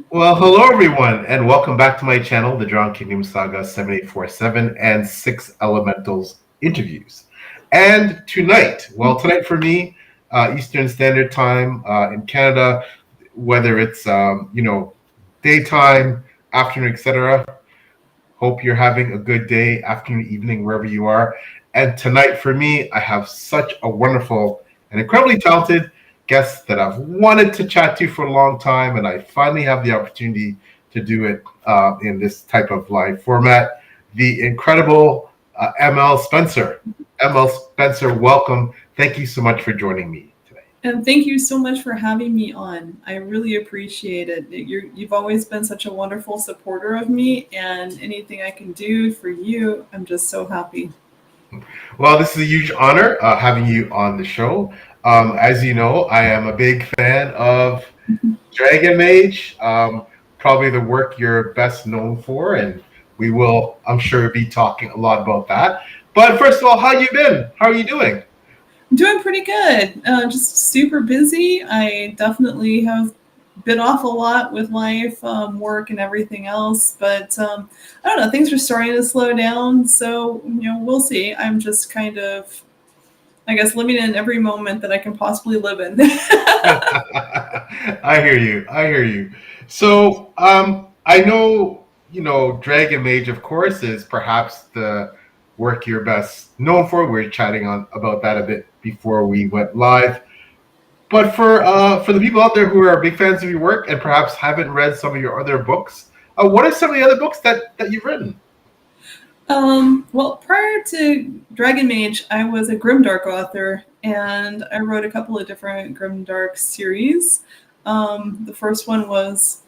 Well, hello everyone, and welcome back to my channel, the Dragon Kingdom Saga 7847 and Six Elementals interviews. And tonight for me, Eastern Standard Time in Canada, whether it's daytime, afternoon, etc. Hope you're having a good day, afternoon, evening, wherever you are. And tonight for me, I have such a wonderful and incredibly talented guest that I've wanted to chat to for a long time, and I finally have the opportunity to do it in this type of live format. The incredible ML Spencer. ML Spencer, welcome. Thank you so much for joining me today. And thank you so much for having me on. I really appreciate it. You've always been such a wonderful supporter of me, and anything I can do for you, I'm just so happy. Well, this is a huge honor having you on the show. As you know, I am a big fan of Dragon Mage, probably the work you're best known for, and we will, I'm sure, be talking a lot about that. But first of all, how you been? How are you doing? I'm doing pretty good. Just super busy. I definitely have bit off a lot with life, work, and everything else. But I don't know. Things are starting to slow down, so we'll see. I'm just kind of, I guess, living in every moment that I can possibly live in. I hear you. I hear you. So, I know, Dragon Mage, of course, is perhaps the work you're best known for. We are chatting on about that a bit before we went live. But for the people out there who are big fans of your work and perhaps haven't read some of your other books, what are some of the other books that you've written? Well, prior to Dragon Mage, I was a grimdark author, and I wrote a couple of different grimdark series. The first one was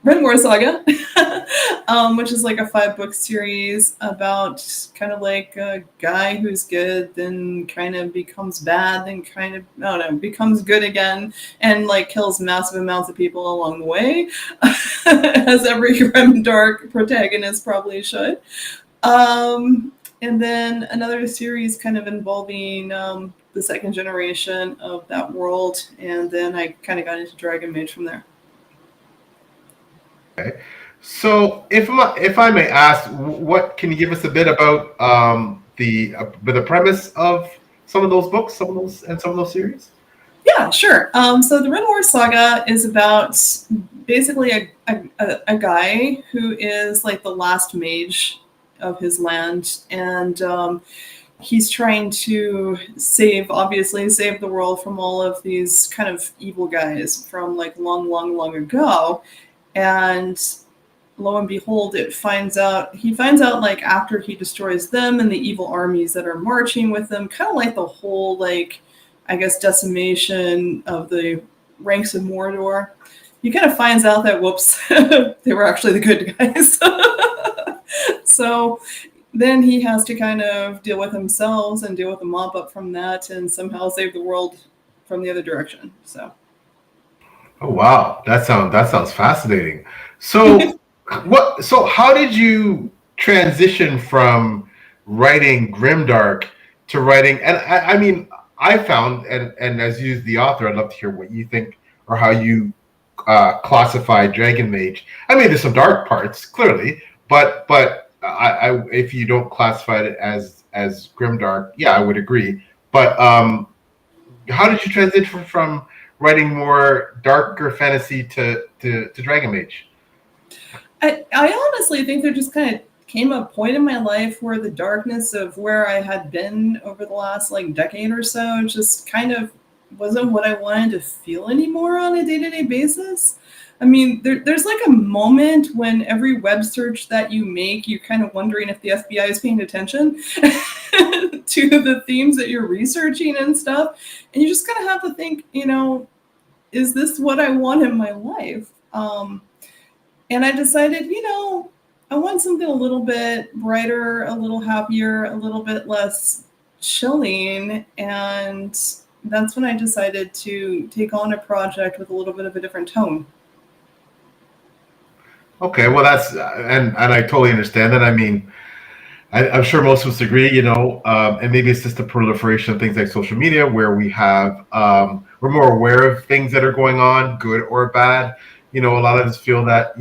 Red War Saga, which is like a 5-book series about kind of like a guy who's good, then kind of becomes bad, then kind of, I don't know, becomes good again, and like kills massive amounts of people along the way, as every grim dark protagonist probably should. And then another series kind of involving the second generation of that world, and then I kind of got into Dragon Mage from there. Okay. So, if I may ask, what can you give us a bit about the premise of some of those books, some of those series? Yeah, sure. So the Red War Saga is about basically a guy who is like the last mage of his land, and he's trying to obviously save the world from all of these kind of evil guys from like long, long, long ago. And lo and behold, he finds out like after he destroys them and the evil armies that are marching with them, kind of like the whole like, I guess, decimation of the ranks of Mordor. He kind of finds out that whoops, they were actually the good guys. So then he has to kind of deal with himself and deal with the mop up from that, and somehow save the world from the other direction. So. Oh wow, that sounds fascinating. So, how did you transition from writing grimdark to writing? And I mean, I found, and as you, the author, I'd love to hear what you think or how you classify Dragon Mage. I mean, there's some dark parts clearly, but if you don't classify it as grimdark, yeah, I would agree. But how did you transition from writing more darker fantasy to Dragon Mage? I honestly think there just kind of came a point in my life where the darkness of where I had been over the last like decade or so just kind of wasn't what I wanted to feel anymore on a day-to-day basis. I mean, there's like a moment when every web search that you make, you're kind of wondering if the FBI is paying attention to the themes that you're researching and stuff. And you just kind of have to think, is this what I want in my life? And I decided, I want something a little bit brighter, a little happier, a little bit less chilling. And that's when I decided to take on a project with a little bit of a different tone. Okay, well, that's and I totally understand that. I mean, I'm sure most of us agree, and maybe it's just the proliferation of things like social media where we're more aware of things that are going on, good or bad. A lot of us feel that,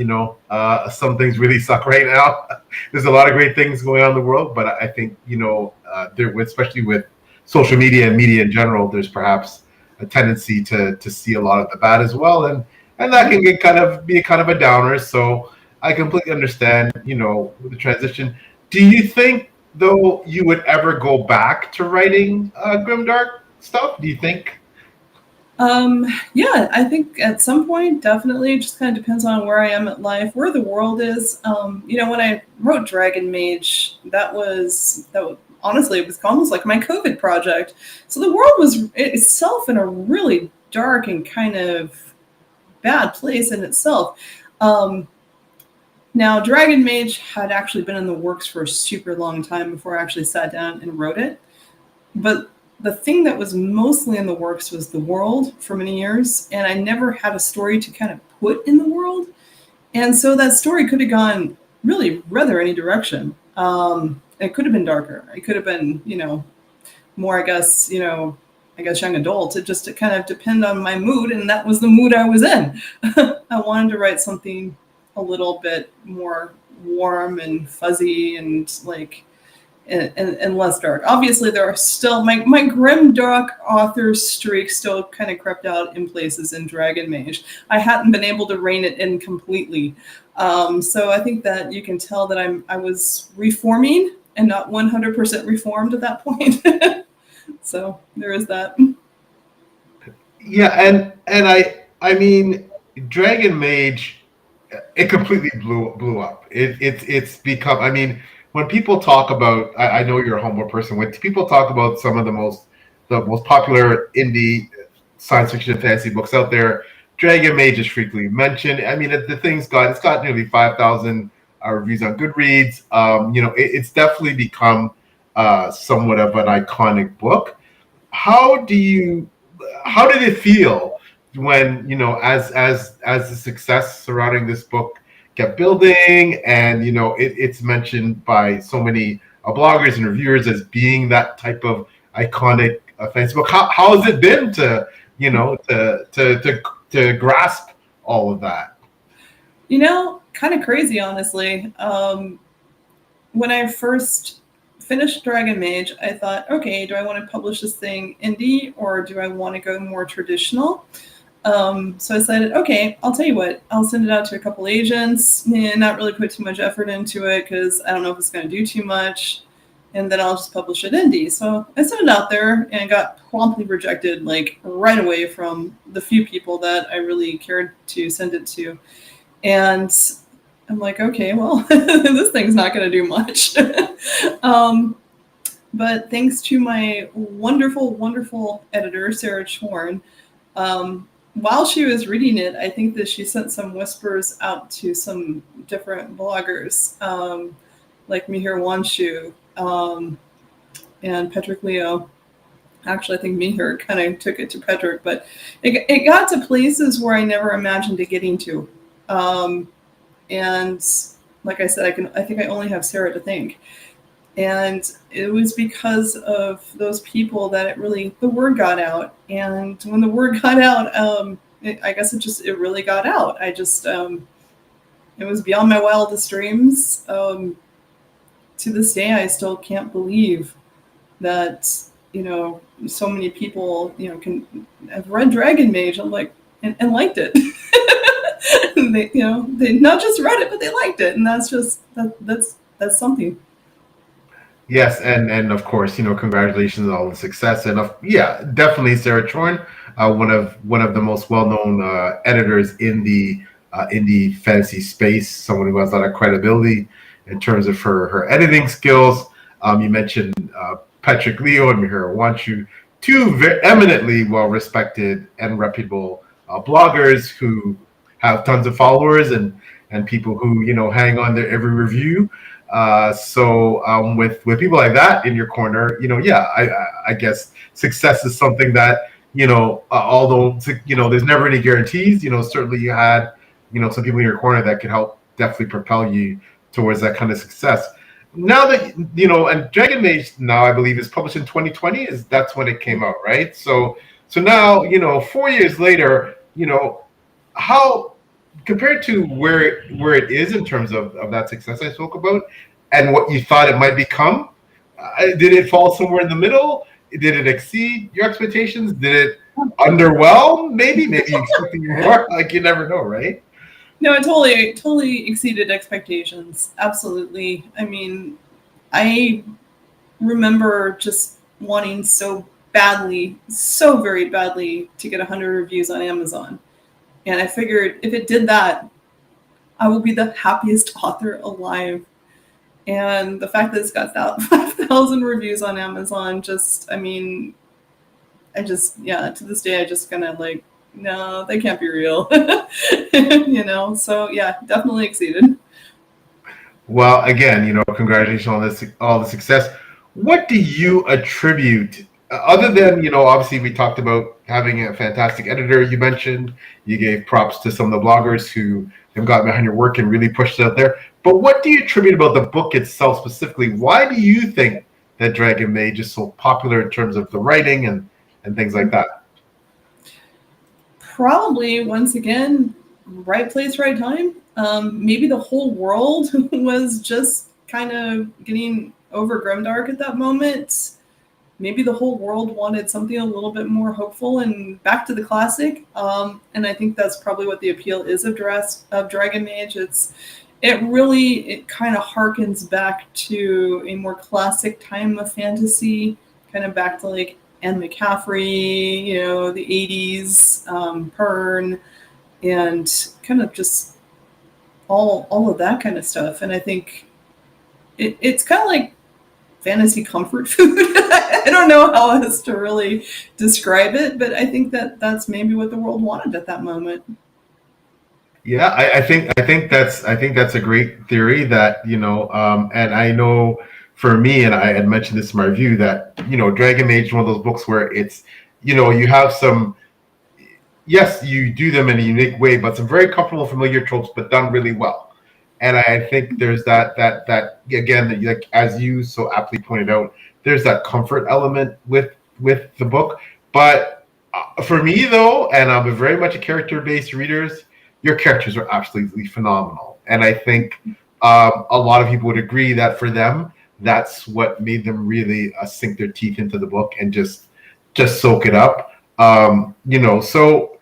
some things really suck right now. There's a lot of great things going on in the world, but I think, especially with social media and media in general, there's perhaps a tendency to see a lot of the bad as well. And that can be kind of a downer. So I completely understand, the transition. Do you think, though, you would ever go back to writing grimdark stuff? Do you think? Yeah, I think at some point, definitely. It just kind of depends on where I am at life, where the world is. When I wrote Dragon Mage, that was honestly, it was almost like my COVID project. So the world was itself in a really dark and kind of bad place in itself. Now, Dragon Mage had actually been in the works for a super long time before I actually sat down and wrote it. But the thing that was mostly in the works was the world for many years, and I never had a story to kind of put in the world. And so that story could have gone really rather any direction. It could have been darker. It could have been, more, I guess, young adult. It just kind of depend on my mood, and that was the mood I was in. I wanted to write something a little bit more warm and fuzzy and and less dark. Obviously, there are still my grim dark author streak still kind of crept out in places in Dragon Mage. I hadn't been able to rein it in completely, so I think that you can tell that I was reforming and not 100% reformed at that point. So there is that. Yeah, and I mean, Dragon Mage, it completely blew up. It's become. I mean, when people talk about, I know you're a humble person. When people talk about some of the most popular indie science fiction and fantasy books out there, Dragon Mage is frequently mentioned. I mean, the thing's got nearly 5,000 reviews on Goodreads. It's definitely become somewhat of an iconic book. How do you how did it feel when, as the success surrounding this book kept building, and it's mentioned by so many bloggers and reviewers as being that type of iconic fantasy book? How has it been to to grasp all of that? Kind of crazy, honestly. When I first finished Dragon Mage, I thought, okay, do I want to publish this thing indie or do I want to go more traditional? So I decided, okay, I'll tell you what, I'll send it out to a couple agents and not really put too much effort into it because I don't know if it's going to do too much. And then I'll just publish it indie. So I sent it out there and got promptly rejected, right away from the few people that I really cared to send it to. And I'm like, okay, well, this thing's not going to do much. But thanks to my wonderful, wonderful editor, Sarah Chorn, while she was reading it, I think that she sent some whispers out to some different bloggers, like Mihir Wanshu and Patrick Leo. Actually, I think Mihir kind of took it to Patrick, but it got to places where I never imagined it getting to. And like I said, I think I only have Sarah to thank. And it was because of those people that the word got out. And when the word got out, I guess it really got out. It was beyond my wildest dreams. To this day, I still can't believe that, so many people, can have read Dragon Mage. I'm like, and liked it. They not just read it, but they liked it. And that's something. Yes, and of course, congratulations on all the success, and yeah, definitely Sarah Chorn, one of the most well-known editors in the indie fantasy space, someone who has a lot of credibility in terms of her editing skills. You mentioned Patrick Leo and Mihir Wanshu, two eminently well-respected and reputable bloggers who have tons of followers and people who hang on their every review. So with people like that in your corner, yeah, I guess success is something that although there's never any guarantees. Certainly you had some people in your corner that could help definitely propel you towards that kind of success. now that and Dragon Mage now I believe is published in 2020. That's when it came out, right? So now 4 years later, how compared to where it is in terms of that success I spoke about, and what you thought it might become, did it fall somewhere in the middle? Did it exceed your expectations? Did it underwhelm? Maybe you expecting more. Like, you never know, right? No, it totally exceeded expectations. Absolutely. I mean, I remember just wanting so badly, so very badly, to get 100 reviews on Amazon. And I figured if it did that, I will be the happiest author alive. And the fact that it's got 5,000 reviews on Amazon, to this day, I just kind of like, no, they can't be real. So yeah, definitely exceeded. Well, again, congratulations on all the success. What do you attribute, other than, obviously we talked about having a fantastic editor, you mentioned, you gave props to some of the bloggers who have gotten behind your work and really pushed it out there. But what do you attribute about the book itself specifically? Why do you think that Dragon Mage is so popular in terms of the writing and things like that? Probably, once again, right place, right time. Maybe the whole world was just kind of getting over grimdark at that moment. Maybe the whole world wanted something a little bit more hopeful and back to the classic. And I think that's probably what the appeal is of Dragon Mage. It kind of harkens back to a more classic time of fantasy, kind of back to like Anne McCaffrey, the 80s, Pern, and kind of just all of that kind of stuff. And I think it's kind of like fantasy comfort food. I don't know how else to really describe it, but I think that's maybe what the world wanted at that moment. Yeah, I think that's a great theory that, and I know for me, and I had mentioned this in my review, that, Dragon Mage is one of those books where it's, you have some, yes, you do them in a unique way, but some very comfortable, familiar tropes, but done really well. And I think there's that again, like as you so aptly pointed out, there's that comfort element with the book. But for me though, and I'm very much a character-based readers, your characters are absolutely phenomenal. And I think a lot of people would agree that for them, that's what made them really sink their teeth into the book and just soak it up. So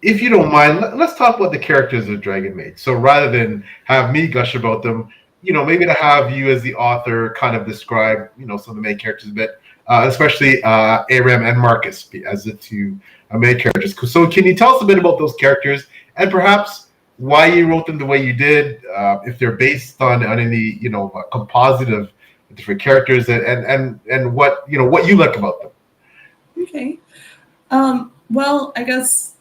if you don't mind, let's talk about the characters of Dragon Mage. So rather than have me gush about them, maybe to have you as the author kind of describe, some of the main characters a bit, especially Aram and Marcus as the two main characters. So can you tell us a bit about those characters and perhaps why you wrote them the way you did, if they're based on any, composite of different characters and what you like about them? Okay. Well, I guess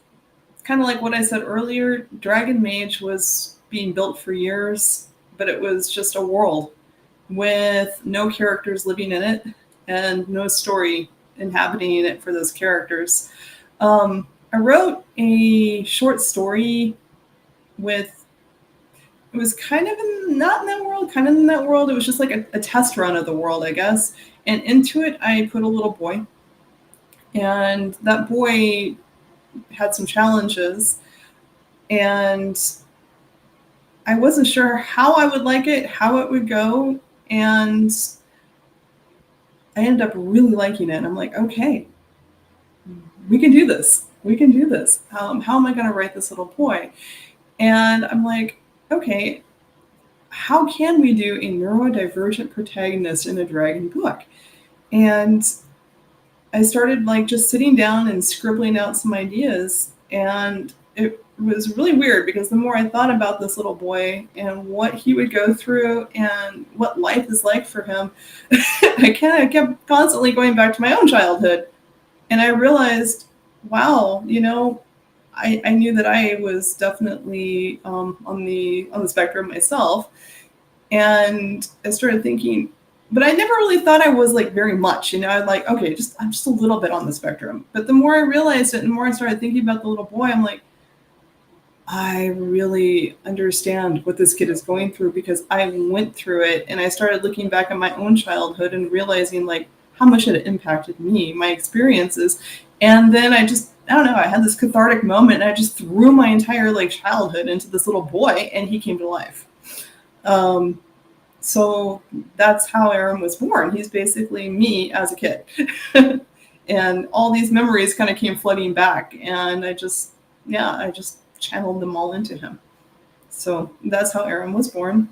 kind of like what I said earlier, Dragon Mage was being built for years, but it was just a world with no characters living in it and no story inhabiting it for those characters. I wrote a short story it was kind of not in that world, kind of in that world. It was just like a test run of the world, I guess. And into it, I put a little boy. And that boy had some challenges. And I wasn't sure how I would like it, how it would go. And I ended up really liking it. I'm like, okay, we can do this. We can do this. How am I going to write this little boy? And I'm like, okay, how can we do a neurodivergent protagonist in a dragon book? And I started like just sitting down and scribbling out some ideas. And it was really weird because the more I thought about this little boy and what he would go through and what life is like for him, I kind of kept constantly going back to my own childhood. And I realized, wow, I knew that I was definitely on the spectrum myself. And I started thinking, but I never really thought I was like very much, I'd like, okay, I'm just a little bit on the spectrum. But the more I realized it and the more I started thinking about the little boy, I'm like, I really understand what this kid is going through because I went through it, and I started looking back at my own childhood and realizing like how much it impacted me, my experiences. And then I don't know, I had this cathartic moment, and I just threw my entire like childhood into this little boy, and he came to life. Um, so that's how Aaron was born. He's basically me as a kid. And all these memories kind of came flooding back, and I just channeled them all into him. So that's how Aaron was born.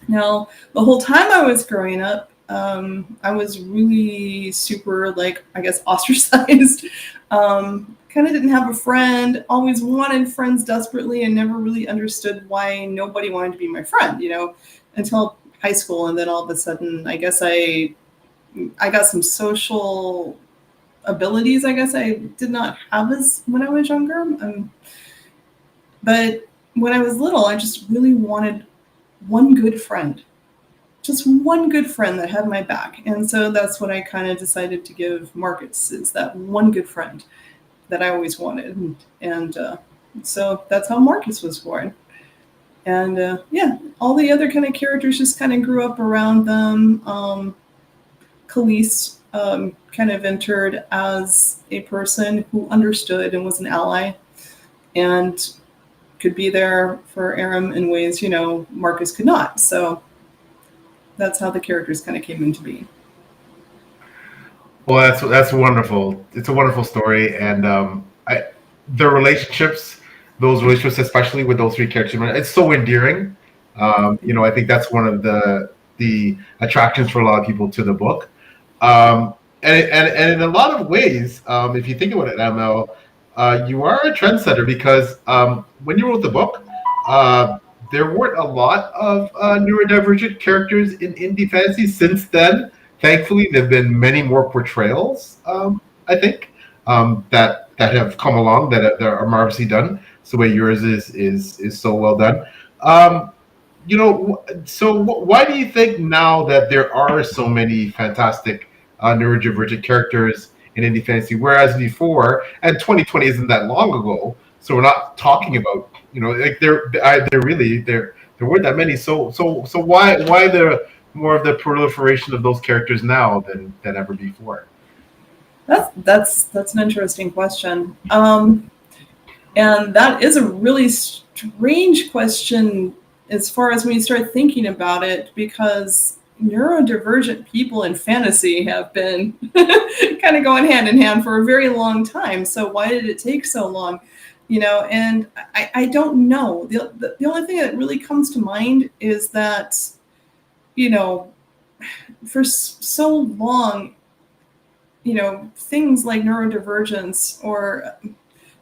Now, the whole time I was growing up, I was really super, like, I guess, ostracized. Kind of didn't have a friend, always wanted friends desperately, and never really understood why nobody wanted to be my friend, until high school. And then all of a sudden, I guess I got some social abilities, I guess I did not have as when I was younger. But when I was little, I just really wanted one good friend, just one good friend that had my back. And so that's what I kind of decided to give Marcus, is that one good friend that I always wanted. And so that's how Marcus was born. And yeah, all the other kind of characters just kind of grew up around them. Khalees kind of entered as a person who understood and was an ally, and could be there for Aram in ways, Marcus could not. So that's how the characters kind of came into being. Well, that's wonderful. It's a wonderful story, and the relationships, those relationships, especially with those three characters, it's so endearing. I think that's one of the attractions for a lot of people to the book. And in a lot of ways, if you think about it, ML, you are a trendsetter because when you wrote the book, there weren't a lot of neurodivergent characters in indie fantasy. Since then, thankfully, there have been many more portrayals. I think that have come along that are marvelously done. So the way yours is so well done. So why do you think now that there are so many fantastic neurodivergent characters in indie fantasy, whereas before, and 2020 isn't that long ago, so we're not talking about, like there weren't that many. So why the more of the proliferation of those characters now than ever before? That's an interesting question. And that is a really strange question as far as when you start thinking about it, because neurodivergent people in fantasy have been kind of going hand in hand for a very long time. So why did it take so long? And I don't know. The only thing that really comes to mind is that, for so long, things like neurodivergence or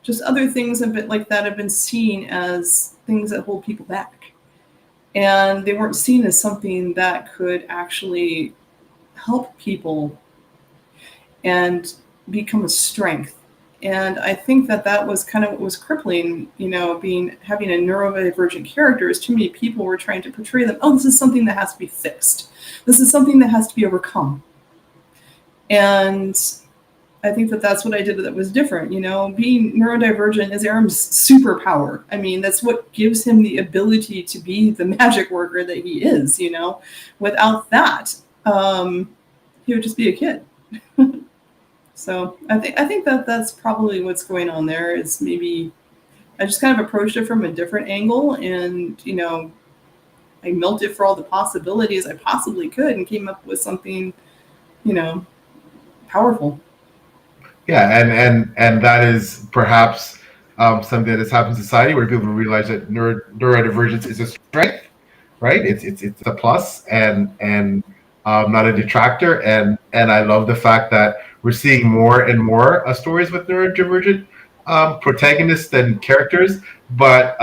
just other things a bit like that have been seen as things that hold people back. And they weren't seen as something that could actually help people and become a strength. And I think that was kind of what was crippling, having a neurodivergent character, is too many people were trying to portray them. Oh, this is something that has to be fixed. This is something that has to be overcome. And I think that's what I did that was different. Being neurodivergent is Aram's superpower. I mean, that's what gives him the ability to be the magic worker that he is. Without that, he would just be a kid. So I think that's probably what's going on there. Is maybe I just kind of approached it from a different angle, and I milked it for all the possibilities I possibly could, and came up with something, powerful. Yeah, and that is perhaps something that has happened in society where people realize that neurodivergence is a strength, right? It's a plus and not a detractor. And I love the fact that we're seeing more and more stories with neurodivergent protagonists and characters. But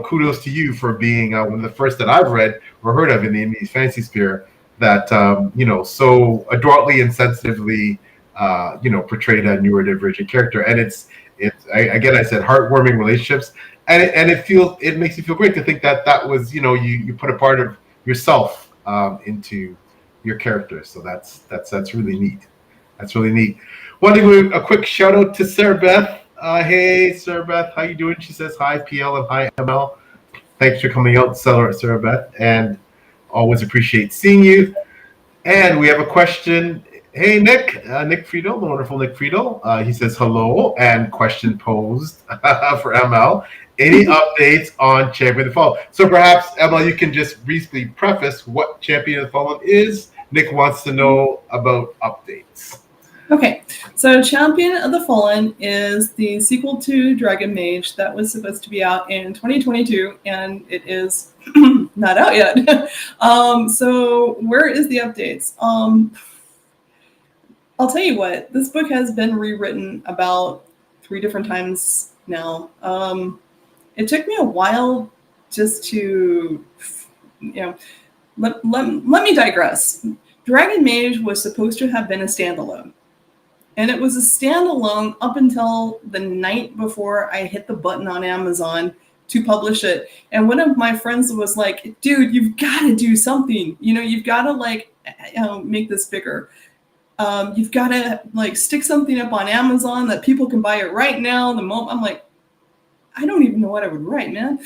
kudos to you for being one of the first that I've read or heard of in the indie fantasy sphere that so adroitly and sensitively portrayed a neurodivergent character. And I said heartwarming relationships, and it makes you feel great to think that was you put a part of yourself into your character. So that's really neat. That's really neat. Want to give a quick shout out to Sarah Beth Hey, Sir Beth, how you doing? She says hi, PL, and hi, ML. Thanks for coming out, Sarah Beth, and always appreciate seeing you. And we have a question. Hey, Nick, Nick Friedel, the wonderful Nick Friedel. He says hello and question posed for ML. Any updates on Champion of the Fallen? So perhaps, ML, you can just briefly preface what Champion of the Fallen is. Nick wants to know about updates. Okay, so Champion of the Fallen is the sequel to Dragon Mage that was supposed to be out in 2022, and it is not out yet. So where is the updates? I'll tell you what, this book has been rewritten about 3 different times now. It took me a while just to, let me digress. Dragon Mage was supposed to have been a standalone. And it was a standalone up until the night before I hit the button on Amazon to publish it. And one of my friends was like, dude, you've got to do something. You've got to make this bigger. You've got to stick something up on Amazon that people can buy it right now. The moment I'm like, I don't even know what I would write, man.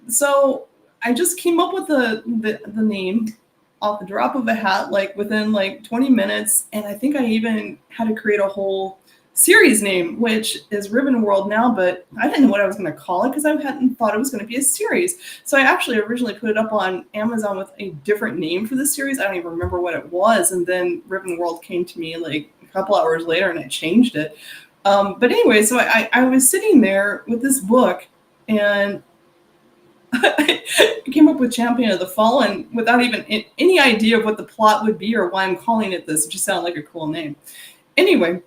So I just came up with the name off the drop of a hat, within 20 minutes. And I think I even had to create a whole series name, which is Ribbon World now, but I didn't know what I was going to call it because I hadn't thought it was going to be a series. So I actually originally put it up on Amazon with a different name for the series. I don't even remember what it was. And then Ribbon World came to me a couple hours later and I changed it. But anyway, so I was sitting there with this book and I came up with Champion of the Fallen without even any idea of what the plot would be or why I'm calling it this. It just sounded like a cool name. Anyway,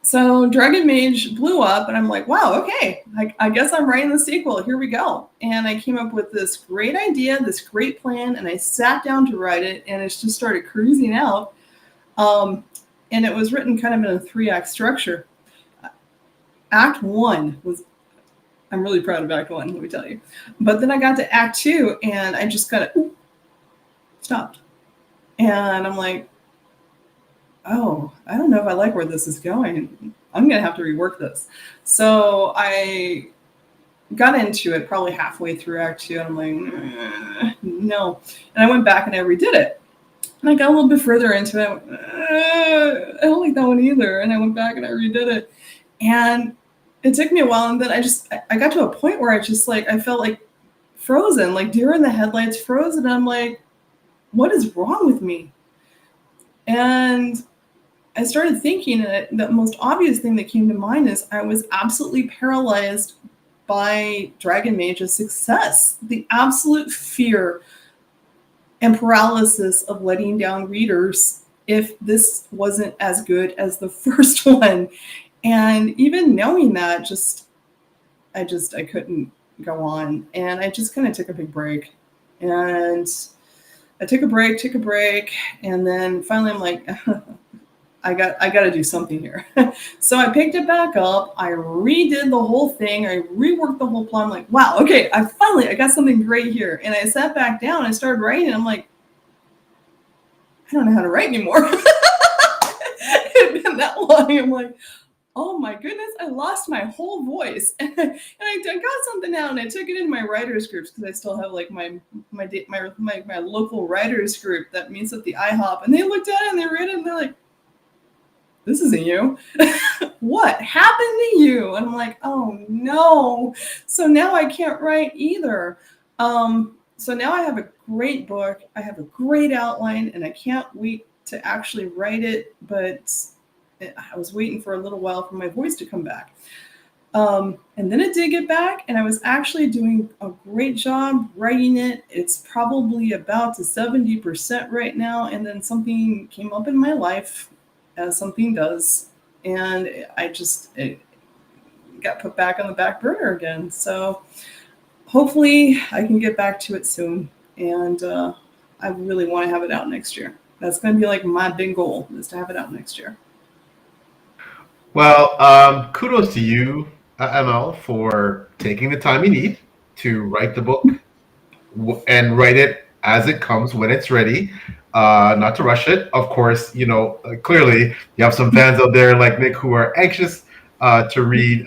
so Dragon Mage blew up and I'm like, wow, okay, I guess I'm writing the sequel. Here we go. And I came up with this great idea, this great plan, and I sat down to write it and it just started cruising out. And it was written kind of in a 3-act structure. Act 1 was, I'm really proud of Act 1, let me tell you. But then I got to Act 2 and I just kind of stopped. And I'm like, oh, I don't know if I like where this is going. I'm going to have to rework this. So I got into it probably halfway through Act 2 and I'm like, no. And I went back and I redid it. And I got a little bit further into it. I went, I don't like that one either. And I went back and I redid it. And it took me a while, and then I got to a point where I felt like frozen, like deer in the headlights, frozen. And I'm like, what is wrong with me? And I started thinking that the most obvious thing that came to mind is I was absolutely paralyzed by Dragon Mage's success. The absolute fear and paralysis of letting down readers if this wasn't as good as the first one. And even knowing that, I couldn't go on. And I just kind of took a big break. And I took a break. And then finally I'm like, I got to do something here. So I picked it back up. I redid the whole thing. I reworked the whole plot. I'm like, wow, okay, I got something great here. And I sat back down and I started writing. And I'm like, I don't know how to write anymore. It had been that long. I'm like, oh my goodness, I lost my whole voice. And I got something out and I took it in my writers groups because I still have my local writers group that meets at the IHOP. And they looked at it and they read it and they're like, this isn't you. What happened to you? And I'm like, oh no. So now I can't write either. So now I have a great book. I have a great outline and I can't wait to actually write it. But I was waiting for a little while for my voice to come back. And then it did get back and I was actually doing a great job writing it. It's probably about to 70% right now. And then something came up in my life, as something does. And it got put back on the back burner again. So hopefully I can get back to it soon. And I really want to have it out next year. That's going to be like my big goal, is to have it out next year. Well, kudos to you, ML, for taking the time you need to write the book and write it as it comes when it's ready. not to rush it. Of course, clearly you have some fans out there like Nick who are anxious to read.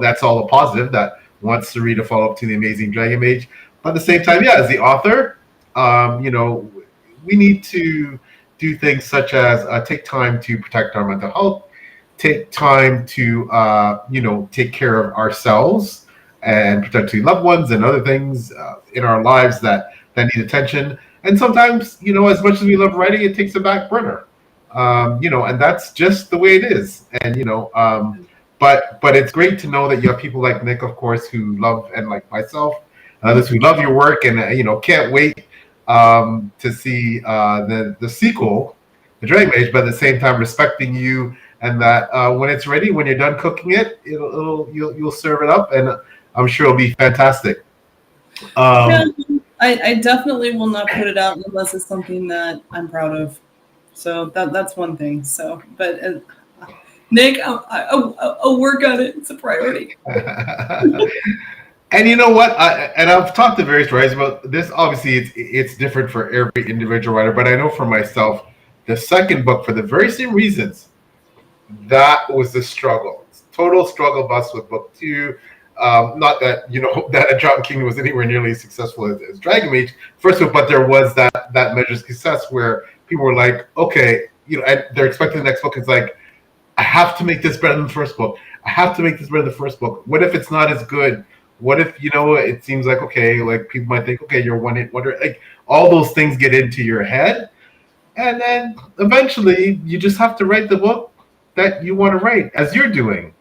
That's all a positive that wants to read a follow up to the amazing Dragon Mage. But at the same time, yeah, as the author, we need to do things such as take time to protect our mental health, take time to take care of ourselves and potentially loved ones and other things in our lives that need attention. And sometimes, as much as we love writing, it takes a back burner. And that's just the way it is. And but it's great to know that you have people like Nick, of course, who love, and like myself, others who love your work, and can't wait to see the sequel, the Dragon Mage, but at the same time respecting you, and that when it's ready, when you're done cooking it, you'll serve it up, and I'm sure it'll be fantastic. Yeah, I definitely will not put it out unless it's something that I'm proud of. So that's one thing. So, but Nick, I'll work on it. It's a priority. And you know what? I've talked to various writers about this. Obviously, it's different for every individual writer, but I know for myself, the second book, for the very same reasons, that was the struggle. Total struggle bus with book 2. Not that that John King was anywhere nearly as successful as Dragon Mage first book, but there was that measure of success where people were like, okay, and they're expecting the next book. It's like, I have to make this better than the first book. I have to make this better than the first book. What if it's not as good? What if it seems like, okay, like people might think, okay, you're one hit wonder. Like all those things get into your head, and then eventually you just have to write the book that you want to write, as you're doing.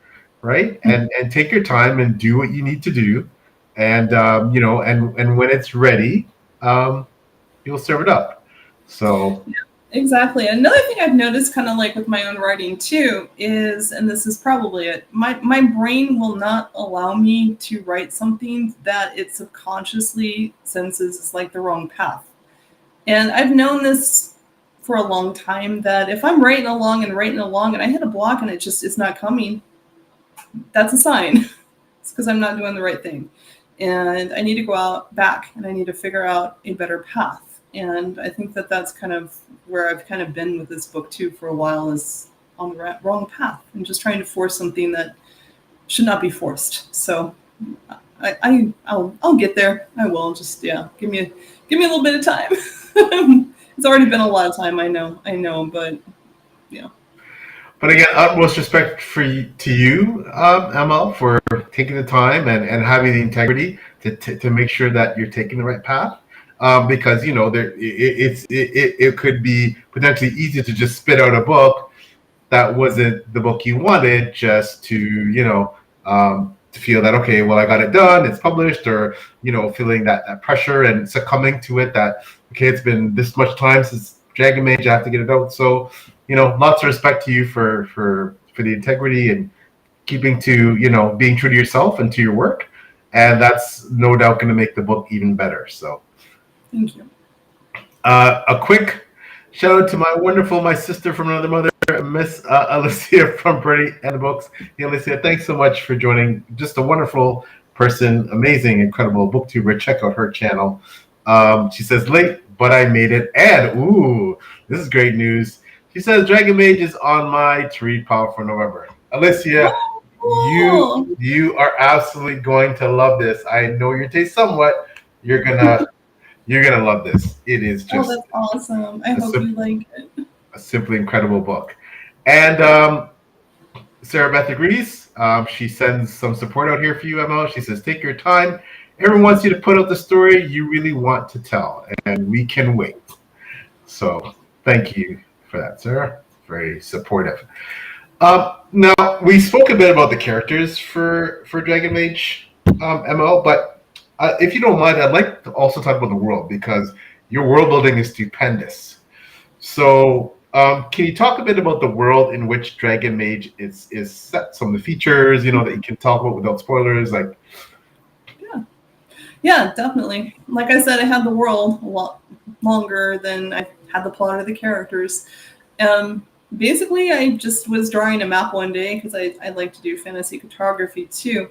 Right, and take your time and do what you need to do, and and when it's ready, you'll serve it up. So yeah, exactly. Another thing I've noticed, kind of like with my own writing too, is, and this is probably it, my brain will not allow me to write something that it subconsciously senses is like the wrong path. And I've known this for a long time, that if I'm writing along and I hit a block and it's not coming, that's a sign. It's because I'm not doing the right thing, and I need to go out back and I need to figure out a better path. And I think that's kind of where I've kind of been with this book too for a while, is on the wrong path and just trying to force something that should not be forced. So I'll get there. I will. Just give me a little bit of time. It's already been a lot of time. I know, but yeah. But again, utmost respect to you, ML, for taking the time and having the integrity to make sure that you're taking the right path. Because it could be potentially easy to just spit out a book that wasn't the book you wanted, just to to feel that, okay, well, I got it done, it's published, or feeling that pressure and succumbing to it, that okay, it's been this much time since Dragon Mage, I have to get it out. So lots of respect to you for the integrity and keeping to being true to yourself and to your work, and that's no doubt going to make the book even better. So thank you. A quick shout out to my sister from another mother, Miss Alicia from Birdie and the Books. Hey, Alicia, thanks so much for joining. Just a wonderful person, amazing, incredible booktuber. Check out her channel. She says, late, but I made it. And ooh, this is great news. She says Dragon Mage is on my to read pile for November. Alicia, you are absolutely going to love this. I know your taste somewhat. You're gonna love this. It is just that's awesome. I hope you like it. A simply incredible book. And Sarah Beth agrees. She sends some support out here for you, Emma. She says, take your time. Everyone wants you to put out the story you really want to tell, and we can wait. So thank you for that, Sarah. Very supportive. Now, we spoke a bit about the characters for Dragon Mage ML, but if you don't mind, I'd like to also talk about the world, because your world building is stupendous. So can you talk a bit about the world in which Dragon Mage is set? Some of the features, that you can talk about without spoilers, like. Yeah, definitely. Like I said, I had the world a lot longer than I had the plot or the characters. Basically, I just was drawing a map one day because I like to do fantasy cartography too.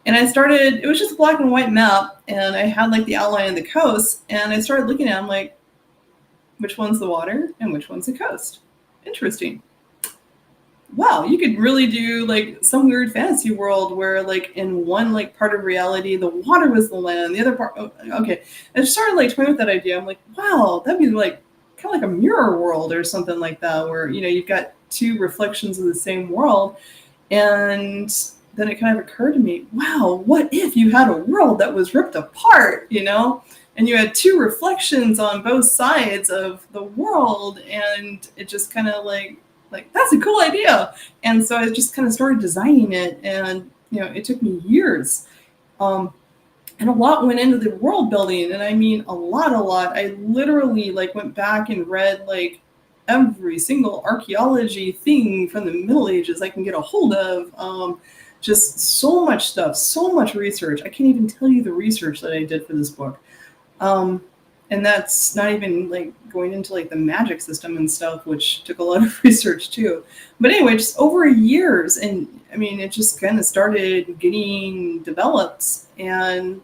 And it was just a black and white map, and I had like the outline of the coast, and I started looking at it, I'm like, which one's the water and which one's the coast. Interesting. Wow, you could really do like some weird fantasy world where like in one like part of reality the water was the land, the other part okay. I started like toying with that idea. I'm like, wow, that'd be like kind of like a mirror world or something like that, where you've got two reflections of the same world. And then it kind of occurred to me, wow, what if you had a world that was ripped apart, and you had two reflections on both sides of the world, and it just kind of like that's a cool idea. And so I just kind of started designing it, and it took me years, and a lot went into the world building, and I mean a lot. I literally like went back and read like every single archaeology thing from the Middle Ages I can get a hold of. Just so much stuff, so much research. I can't even tell you the research that I did for this book. And that's not even like going into like the magic system and stuff, which took a lot of research too. But anyway, just over years, and I mean, it just kind of started getting developed, and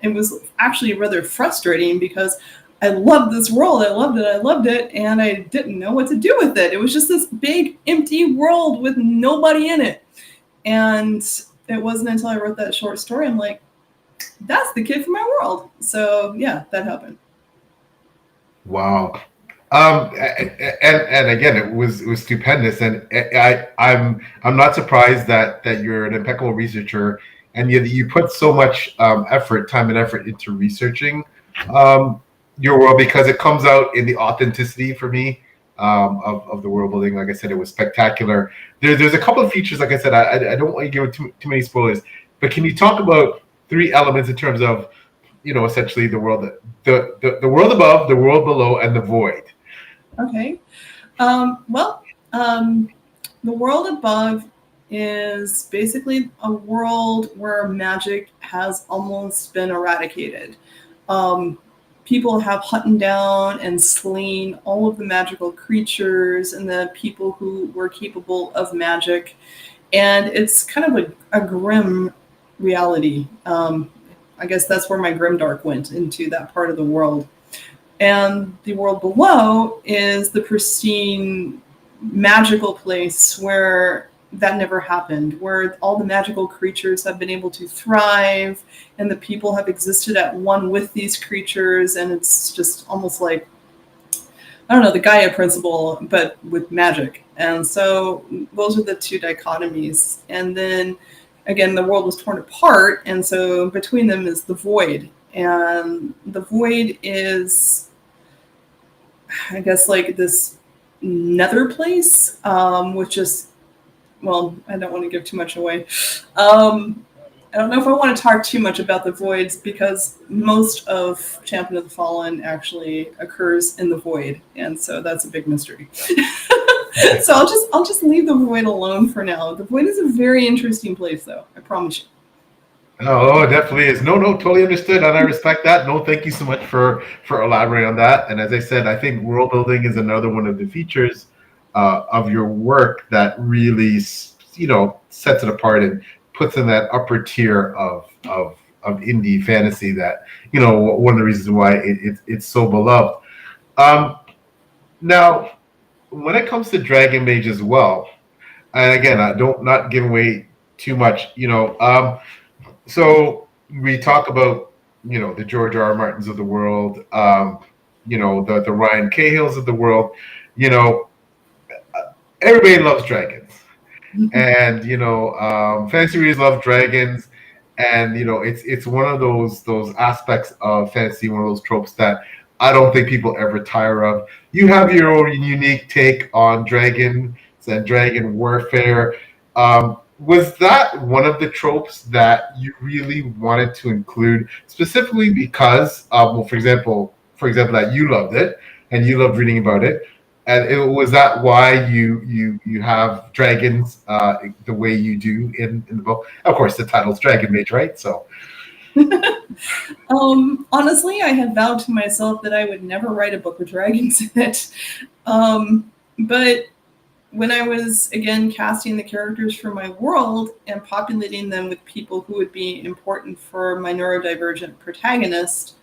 it was actually rather frustrating because I loved this world. I loved it, and I didn't know what to do with it. It was just this big empty world with nobody in it. And it wasn't until I wrote that short story, I'm like, that's the kid from my world. So yeah, that happened. Wow. And again, it was stupendous, and I'm not surprised that you're an impeccable researcher, and you put so much time and effort into researching your world, because it comes out in the authenticity for me of the world building. Like I said, it was spectacular. There's a couple of features. Like I said, I don't want to give too many spoilers, but can you talk about 3 elements in terms of essentially the world, the world above, the world below, and the void? Okay. The world above is basically a world where magic has almost been eradicated. People have hunted down and slain all of the magical creatures and the people who were capable of magic. And it's kind of a grim reality. I guess that's where my grimdark went, into that part of the world. And the world below is the pristine, magical place where that never happened, where all the magical creatures have been able to thrive, and the people have existed at one with these creatures, and it's just almost like, I don't know, the Gaia principle, but with magic. And so those are the 2 dichotomies. And then again, the world was torn apart, and so between them is the void. And the void is, I guess, like this nether place, which is, well, I don't want to give too much away. I don't know if I want to talk too much about the voids, because most of Champion of the Fallen actually occurs in the void, and so that's a big mystery. So I'll just leave the void alone for now. The void is a very interesting place, though. I promise you. Oh, it definitely is. No, totally understood, and I respect that. No, thank you so much for elaborating on that. And as I said, I think world building is another one of the features of your work that really, sets it apart and puts in that upper tier of indie fantasy. That one of the reasons why it's so beloved. Now, when it comes to Dragon Mage as well, and again, I don't not give away too much. So we talk about the George R. R. Martins of the world, the Ryan Cahills of the world. Everybody loves dragons, and fantasy readers love dragons, and it's one of those aspects of fantasy, one of those tropes that I don't think people ever tire of. You have your own unique take on dragons and dragon warfare. Was that one of the tropes that you really wanted to include, specifically because, for example, that you loved it and you loved reading about it, and was that why you have dragons the way you do in the book? Of course, the title's Dragon Mage, right? So. Honestly, I had vowed to myself that I would never write a book with dragons in it. But when I was, again, casting the characters for my world and populating them with people who would be important for my neurodivergent protagonist,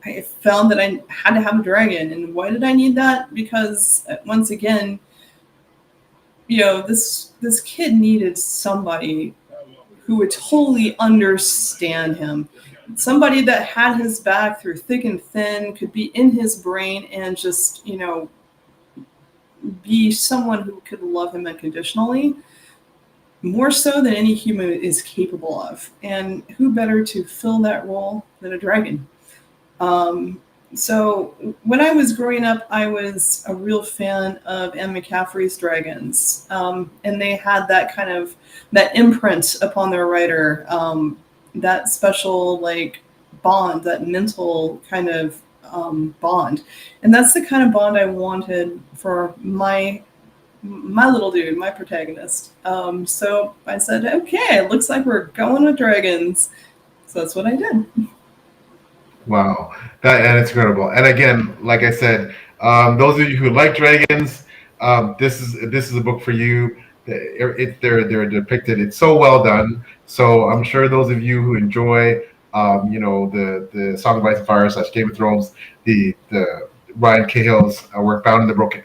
I found that I had to have a dragon. And why did I need that? Because once again, this kid needed somebody who would totally understand him. Somebody that had his back through thick and thin, could be in his brain and just, be someone who could love him unconditionally, more so than any human is capable of. And who better to fill that role than a dragon? So when I was growing up, I was a real fan of Anne McCaffrey's Dragons. And they had that kind of, that imprint upon their writer, that special bond, that mental kind of bond. And that's the kind of bond I wanted for my little dude, my protagonist. So I said, okay, looks like we're going with dragons. So that's what I did. Wow, and it's incredible. And again, like I said, those of you who like dragons, this is a book for you. They're depicted. It's so well done. So I'm sure those of you who enjoy, the Song of Ice and Fire / Game of Thrones, the Ryan Cahill's work, Bound in the Broken.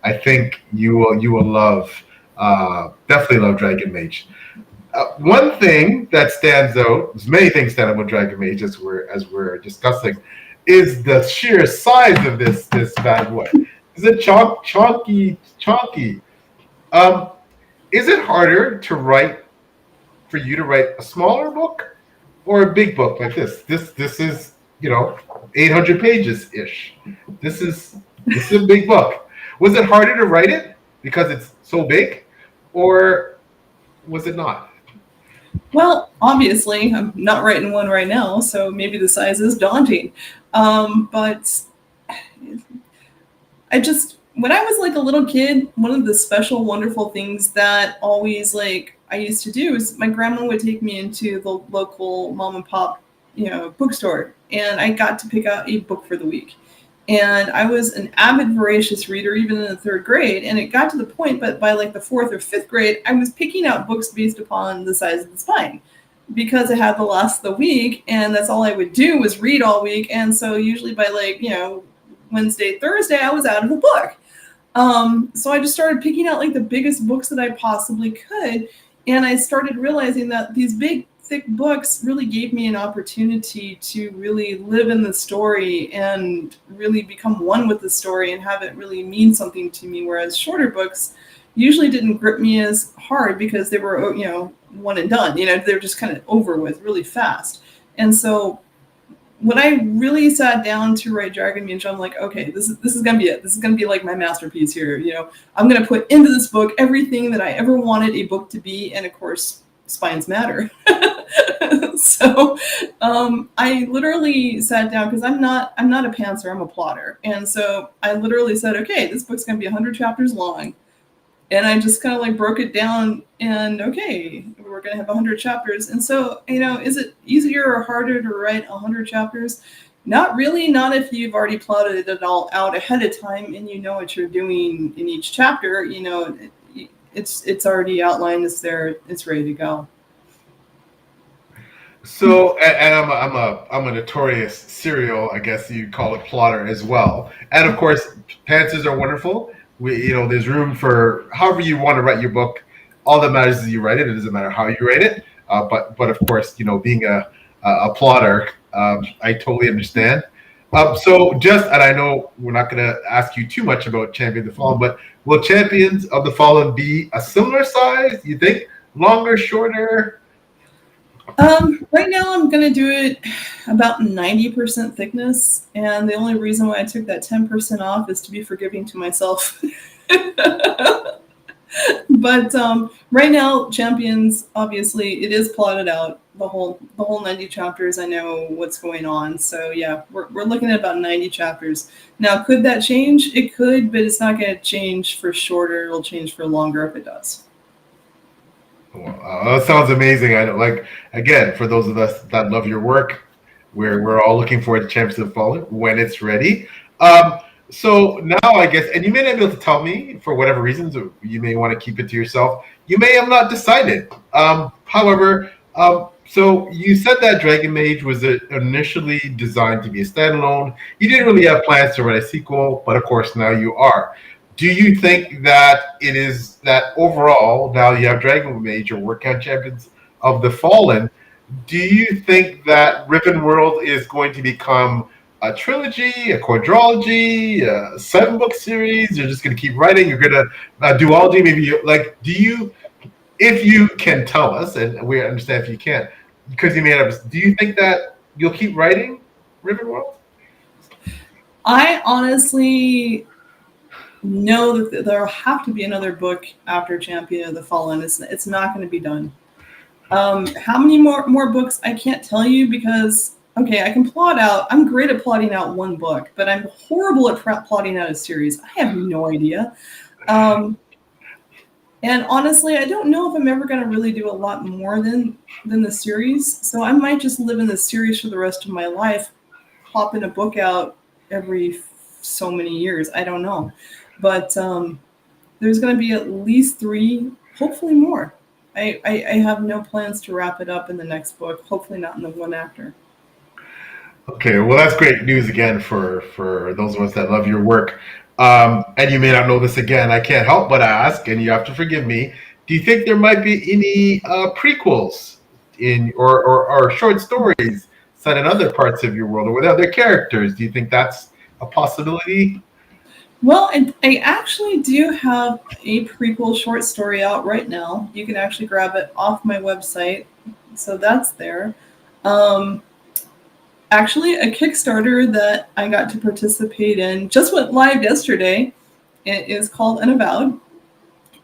I think you will love, definitely love Dragon Mage. One thing that stands out, there's many things stand out with Dragon Mage as we're discussing, is the sheer size of this bad boy. Is it chonky? Is it harder for you to write a smaller book or a big book like this? This is 800 pages ish. This is a big book. Was it harder to write it because it's so big, or was it not? Well, obviously, I'm not writing one right now, so maybe the size is daunting. But when I was a little kid, one of the special, wonderful things that always I used to do is my grandma would take me into the local mom and pop, bookstore, and I got to pick out a book for the week. And I was an avid, voracious reader, even in the third grade. And it got to the point, but by the fourth or fifth grade, I was picking out books based upon the size of the spine, because I had the last of the week, and that's all I would do was read all week. And so usually by Wednesday, Thursday, I was out of a book. So I just started picking out the biggest books that I possibly could. And I started realizing that these big, thick books really gave me an opportunity to really live in the story and really become one with the story and have it really mean something to me. Whereas shorter books usually didn't grip me as hard because they were, one and done. They're just kind of over with really fast. And so when I really sat down to write Dragon Mage, I'm like, okay, this is gonna be it. This is gonna be my masterpiece here. I'm gonna put into this book everything that I ever wanted a book to be, and of course, spines matter. So I literally sat down, because I'm not a pantser, I'm a plotter. And so I literally said, okay, this book's going to be 100 chapters long. And I just kind of broke it down, and okay, we're going to have 100 chapters. And so, is it easier or harder to write 100 chapters? Not really, not if you've already plotted it all out ahead of time and you know what you're doing in each chapter. It's already outlined, it's there, it's ready to go. So, and I'm a notorious serial, I guess you'd call it, plotter as well. And of course, pantsers are wonderful. There's room for however you want to write your book. All that matters is you write it. It doesn't matter how you write it. But of course, being a plotter, I totally understand. And I know we're not going to ask you too much about Champions of the Fallen, but will Champions of the Fallen be a similar size? You think longer, shorter? Right now I'm going to do it about 90% thickness. And the only reason why I took that 10% off is to be forgiving to myself. But right now, Champions, obviously, it is plotted out. The whole 90 chapters, I know what's going on. So yeah, we're looking at about 90 chapters. Now, could that change? It could, but it's not going to change for shorter. It'll change for longer if it does. That sounds amazing. I know, again, for those of us that love your work, we're all looking forward to Champions of the Fallen when it's ready. So now I guess, and you may not be able to tell me for whatever reasons, or you may want to keep it to yourself. You may have not decided. However, So you said that Dragon Mage was initially designed to be a standalone. You didn't really have plans to write a sequel, but of course now you are. Do you think that it is that overall now you have Dragon Mage, you're working on Champions of the Fallen? Do you think that Riven World is going to become a trilogy, a quadrilogy, a 7-book series? You're just going to keep writing. You're going to duology. Maybe like. Do you, if you can tell us, and we understand if you can't, because you may have. Do you think that you'll keep writing Riven World? I honestly know that there'll have to be another book after Champion of the Fallen. It's not going to be done. How many more books? I can't tell you because, okay, I can plot out. I'm great at plotting out one book, but I'm horrible at plotting out a series. I have no idea. And honestly, I don't know if I'm ever going to really do a lot more than the series. So I might just live in the series for the rest of my life, popping a book out every so many years. I don't know. But there's going to be at least 3, hopefully more. I have no plans to wrap it up in the next book, hopefully not in the one after. Okay, well, that's great news again for those of us that love your work. And you may not know this again. I can't help but ask, and you have to forgive me. Do you think there might be any prequels in or short stories set in other parts of your world or with other characters? Do you think that's a possibility? Well, I actually do have a prequel short story out right now. You can actually grab it off my website. So that's there. Actually, a Kickstarter that I got to participate in just went live yesterday. It is called Unavowed.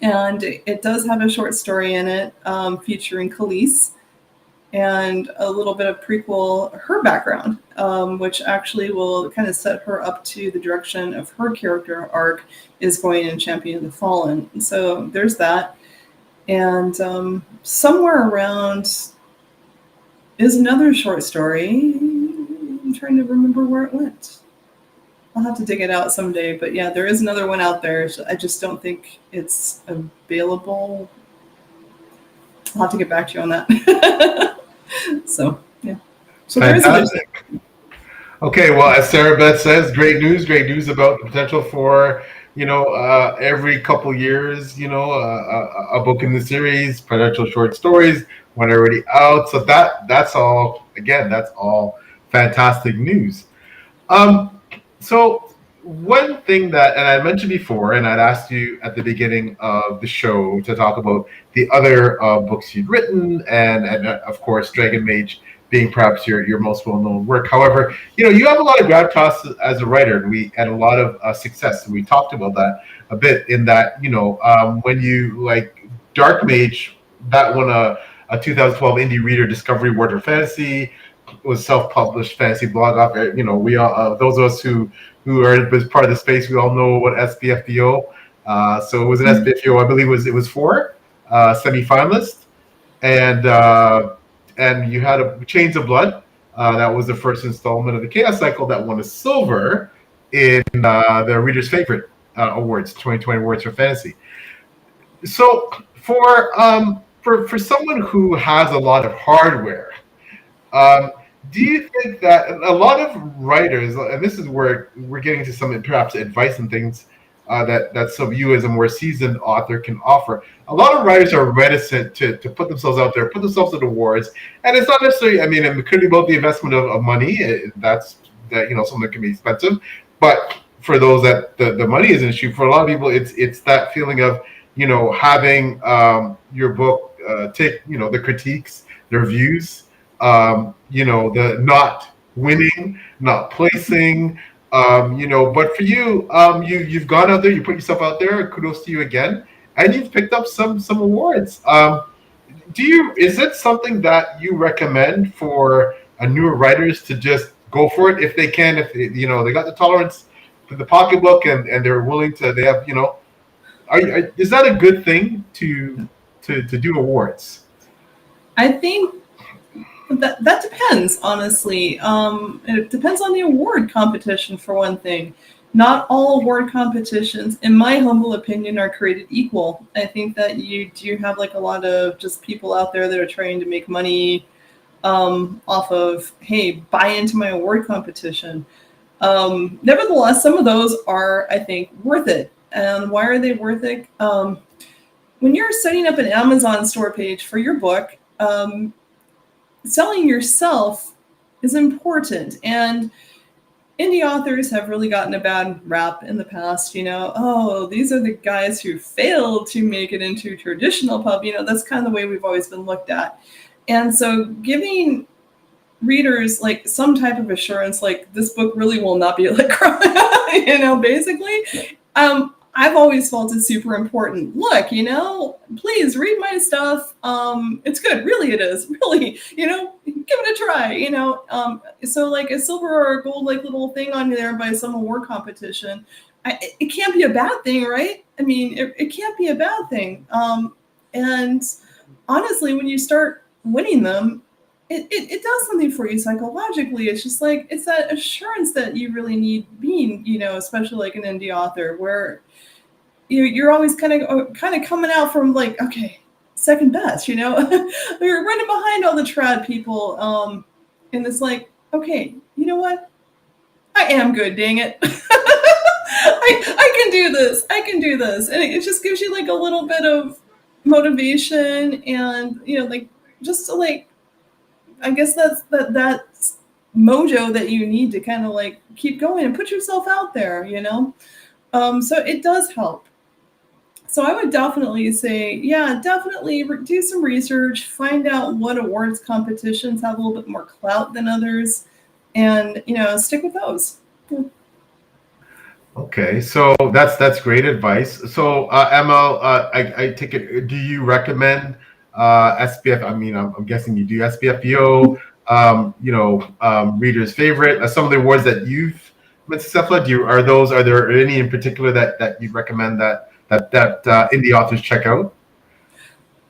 And it does have a short story in it featuring Khalees and a little bit of prequel, her background, which actually will kind of set her up to the direction of her character arc is going in Champion of the Fallen. So there's that. And somewhere around is another short story. I'm trying to remember where it went. I'll have to dig it out someday. But yeah, there is another one out there. I just don't think it's available. I'll have to get back to you on that. So, yeah. So Fantastic. Okay, well, as Sarah Beth says, great news about the potential for, every couple years, a book in the series, potential short stories, when already out. So that's all, again, that's all fantastic news. So one thing that, and I mentioned before, and I'd asked you at the beginning of the show to talk about the other books you'd written, and of course, Dragon Mage being perhaps your most well-known work. However, you have a lot of gravitas as a writer, and a lot of success. And we talked about that a bit in that, when you like Darkmage, that won a 2012 IndieReader Discovery Award for fantasy. It was self-published fantasy blog off. We all those of us who are part of the space, we all know what SPFBO. So it was an SPFBO, I believe it was 4 semi-finalists, and you had a Chains of Blood. That was the first installment of the Chaos Cycle that won a silver in the Reader's Favorite Awards, 2020 Awards for Fantasy. So for someone who has a lot of hardware, do you think that a lot of writers, and this is where we're getting to some perhaps advice and things that some of you as a more seasoned author can offer, a lot of writers are reticent to put themselves out there, put themselves in awards, and it's not necessarily, it could be about the investment of money, that's something that can be expensive, but for those that the money is an issue, for a lot of people, it's that feeling of, having your book take, the critiques, the reviews, the not winning, not placing, but for you, you've gone out there, you put yourself out there, kudos to you again, and you've picked up some awards. Is it something that you recommend for newer writers to just go for it if they can, if they got the tolerance for the pocketbook and they're willing to, they have, is that a good thing to do awards? I think that depends, honestly. It depends on the award competition, for one thing. Not all award competitions, in my humble opinion, are created equal. I think that you do have like a lot of just people out there that are trying to make money off of, hey, buy into my award competition. Nevertheless, some of those are, I think, worth it. And why are they worth it? When you're setting up an Amazon store page for your book, selling yourself is important. And indie authors have really gotten a bad rap in the past, oh, these are the guys who failed to make it into traditional pub. That's kind of the way we've always been looked at. And so giving readers like some type of assurance, like this book really will not be like basically, I've always felt it's super important. Look, please read my stuff. It's good. Really, it is. Really, give it a try, so like a silver or a gold, like little thing on there by some award competition. It can't be a bad thing, right? I mean, it can't be a bad thing. And honestly, when you start winning them, it does something for you psychologically. It's just like, it's that assurance that you really need being, especially like an indie author, where you're always kind of coming out from like, okay, second best, you're running behind all the trad people. And it's like, okay, you know what? I am good, dang it. I can do this. I can do this. And it just gives you like a little bit of motivation and, like, just to like, I guess that's that mojo that you need to kind of like keep going and put yourself out there, so it does help. So I would definitely say, yeah, definitely do some research, find out what awards competitions have a little bit more clout than others, and stick with those. Yeah. Okay, so that's great advice. So Emma, I take it. Do you recommend SPF? I mean, I'm guessing you do SPFBO. Reader's favorite. Some of the awards that you've been successful at. Are there any in particular that you recommend that indie authors check out?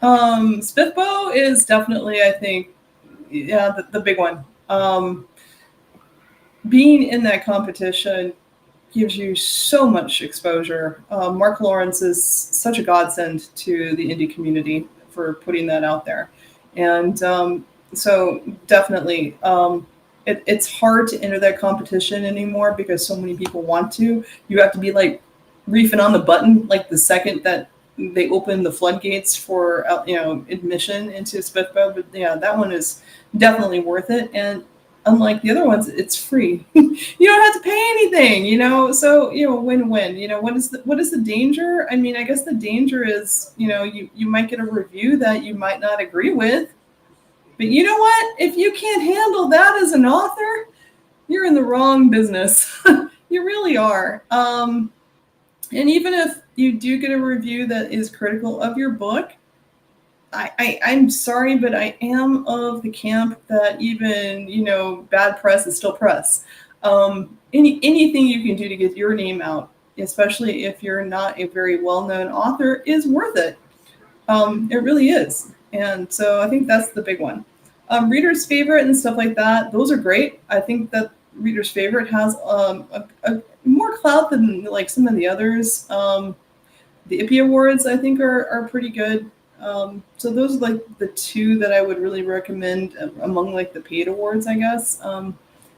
SPFBO is definitely, I think, yeah, the big one. Being in that competition gives you so much exposure. Mark Lawrence is such a godsend to the indie community for putting that out there. And so definitely, it's hard to enter that competition anymore because so many people want to. You have to be like reefing on the button like the second that they open the floodgates for admission into SPFBO. But yeah, that one is definitely worth it. And unlike the other ones, it's free. You don't have to pay anything, so win-win. What is the danger? I mean, I guess the danger is, you might get a review that you might not agree with. But you know what? If you can't handle that as an author, you're in the wrong business. You really are. And even if you do get a review that is critical of your book, I'm sorry, but I am of the camp that even, bad press is still press. Anything you can do to get your name out, especially if you're not a very well-known author, is worth it. It really is. And so I think that's the big one. Reader's favorite and stuff like that, those are great. I think that Reader's favorite has a more clout than like some of the others. The IPI awards, I think, are pretty good. So those are like the two that I would really recommend among like the paid awards, I guess.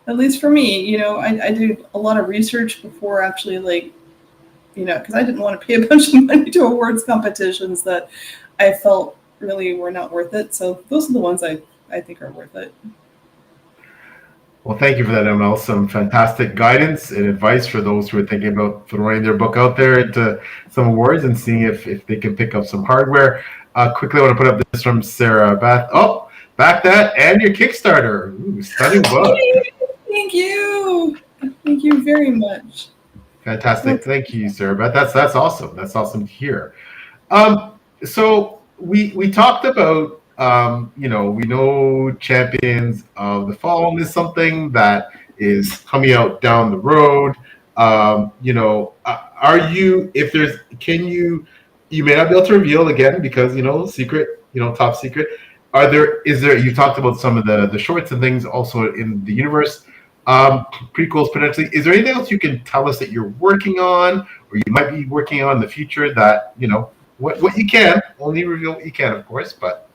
At least for me, I did a lot of research before actually like, because I didn't want to pay a bunch of money to awards competitions that I felt really were not worth it. So those are the ones I think are worth it. Well, thank you for that, ML. Some fantastic guidance and advice for those who are thinking about throwing their book out there into some awards and seeing if they can pick up some hardware. Quickly, I want to put up this from Sarah Beth. Oh, back that and your Kickstarter. Ooh, stunning book. Thank you. Thank you very much. Fantastic. Thank you, Sarah Beth. That's awesome. That's awesome to hear. So we talked about we know Champions of the Fallen is something that is coming out down the road. Are you, you may not be able to reveal again because, secret, top secret. You talked about some of the shorts and things also in the universe, prequels potentially. Is there anything else you can tell us that you're working on or you might be working on in the future that, what you can, only reveal what you can, of course, but.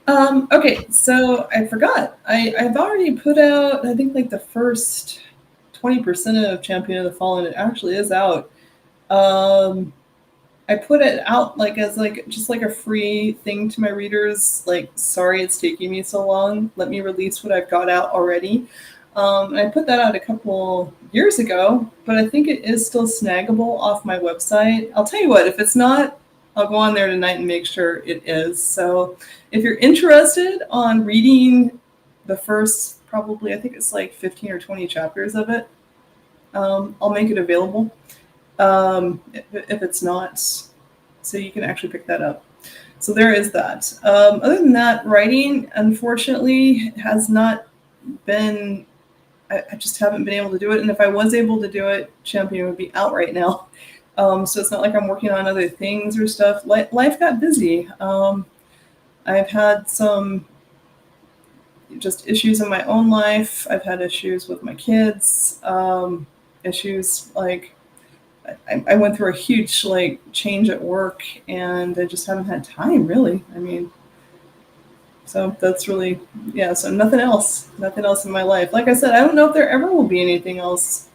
Okay, so I forgot. I've already put out, I think, like the first 20% of Champion of the Fallen. It actually is out. Um, I put it out like as like just like a free thing to my readers. Like, sorry, it's taking me so long. Let me release what I've got out already. And I put that out a couple years ago, but I think it is still snaggable off my website. I'll tell you what, if it's not, I'll go on there tonight and make sure it is. So if you're interested on reading the first, probably, I think it's like 15 or 20 chapters of it, I'll make it available. If it's not, so you can actually pick that up. So there is that. Other than that, writing, unfortunately, has not been, I just haven't been able to do it. And if I was able to do it, Champion would be out right now. So it's not like I'm working on other things or stuff. Life got busy. I've had some just issues in my own life. I've had issues with my kids, issues like I went through a huge like change at work, and I just haven't had time really. I mean, so that's really, yeah. So nothing else in my life. Like I said, I don't know if there ever will be anything else,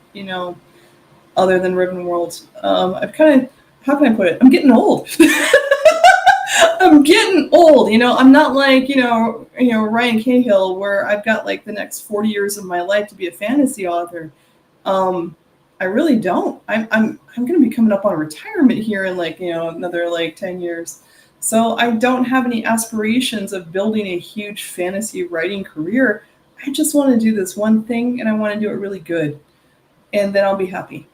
other than Riven World. I've kind of, how can I put it? I'm getting old. I'm getting old. I'm not like Ryan Cahill, where I've got like the next 40 years of my life to be a fantasy author. I really don't. I'm going to be coming up on retirement here in like another like 10 years. So I don't have any aspirations of building a huge fantasy writing career. I just want to do this one thing, and I want to do it really good, and then I'll be happy.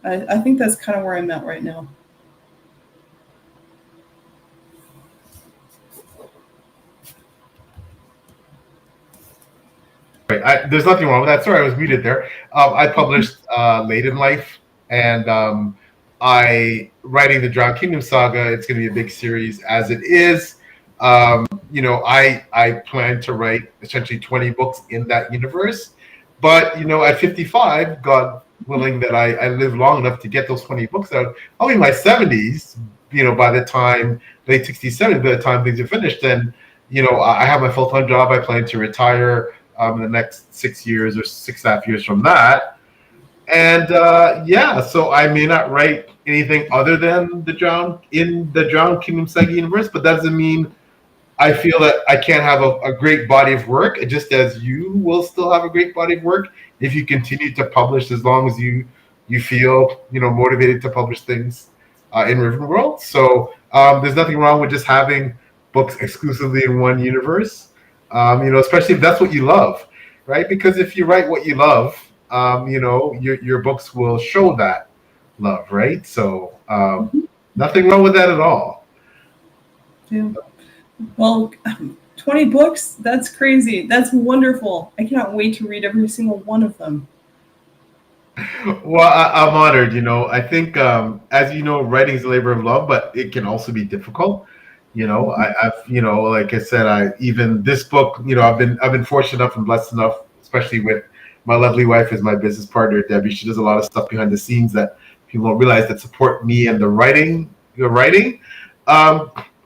I think that's kind of where I'm at right now. Right. There's nothing wrong with that. Sorry, I was muted there. I published late in life, and I writing the Drowned Kingdom saga. It's going to be a big series as it is. I plan to write essentially 20 books in that universe, but at 55, God willing that I live long enough to get those 20 books out, I'll be in my 70s. By the time late 67, by the time things are finished, then I have my full-time job. I plan to retire in the next 6 years or 6.5 years from that. And so I may not write anything other than the Drowned Kingdom Saga universe, but that doesn't mean I feel that I can't have a great body of work, just as you will still have a great body of work if you continue to publish, as long as you feel motivated to publish things in Riven World. So there's nothing wrong with just having books exclusively in one universe. Especially if that's what you love, right? Because if you write what you love, your books will show that love, right? So nothing wrong with that at all. Yeah. Well, 20 books, that's crazy. That's wonderful. I cannot wait to read every single one of them. Well, I'm honored. I think, as you know, writing is a labor of love, but it can also be difficult. I've like I said, even this book, I've been fortunate enough and blessed enough, especially with my lovely wife as my business partner, Debbie. She does a lot of stuff behind the scenes that people don't realize that support me and the writing.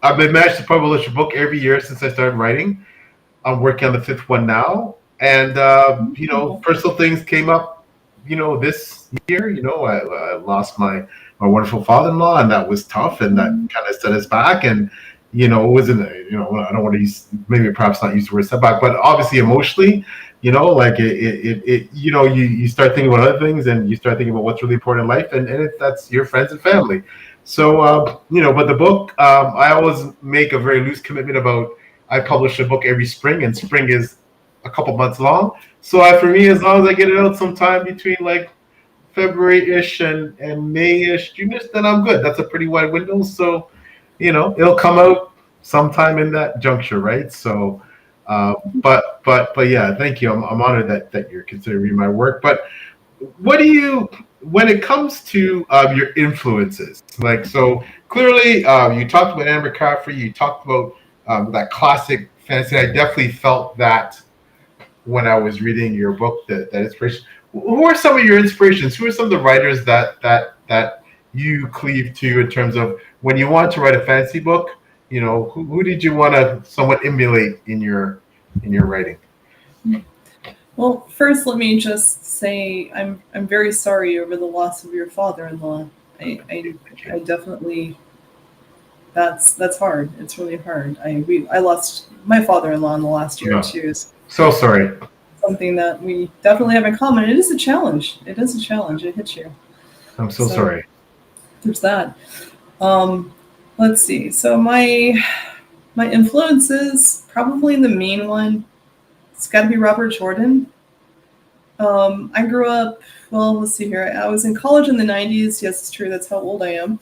I've been managed to publish a book every year since I started writing. I'm working on the 5th one now, and personal things came up. This year, I lost my wonderful father-in-law, and that was tough, and that kind of set us back. And it wasn't, I don't want to use, maybe perhaps not use the word setback, but obviously emotionally, like you start thinking about other things, and you start thinking about what's really important in life, and that's your friends and family. So, but the book, I always make a very loose commitment about, I publish a book every spring, and spring is a couple months long. So for me, as long as I get it out sometime between like February-ish and May-ish, June-ish, then I'm good. That's a pretty wide window. So, it'll come out sometime in that juncture, right? So, but yeah, thank you. I'm honored that you're considering my work. But what do you, when it comes to your influences, like, so clearly you talked about Amber Caffrey, you talked about that classic fantasy. I definitely felt that when I was reading your book, that inspiration. Who are some of your inspirations? Who are some of the writers that you cleave to in terms of when you want to write a fantasy book? who did you want to somewhat emulate in your writing? Well, first, let me just say I'm very sorry over the loss of your father-in-law. I definitely that's hard. It's really hard. I lost my father-in-law in the last year or No, two. so sorry. Something that we definitely have in common. It is a challenge. It is a challenge. It hits you. I'm so So sorry. there's that. Um, let's see. So my influences, probably the main one, it's got to be Robert Jordan. I grew up. Well, let's see here. I was in college in the '90s. Yes, it's true. That's how old I am.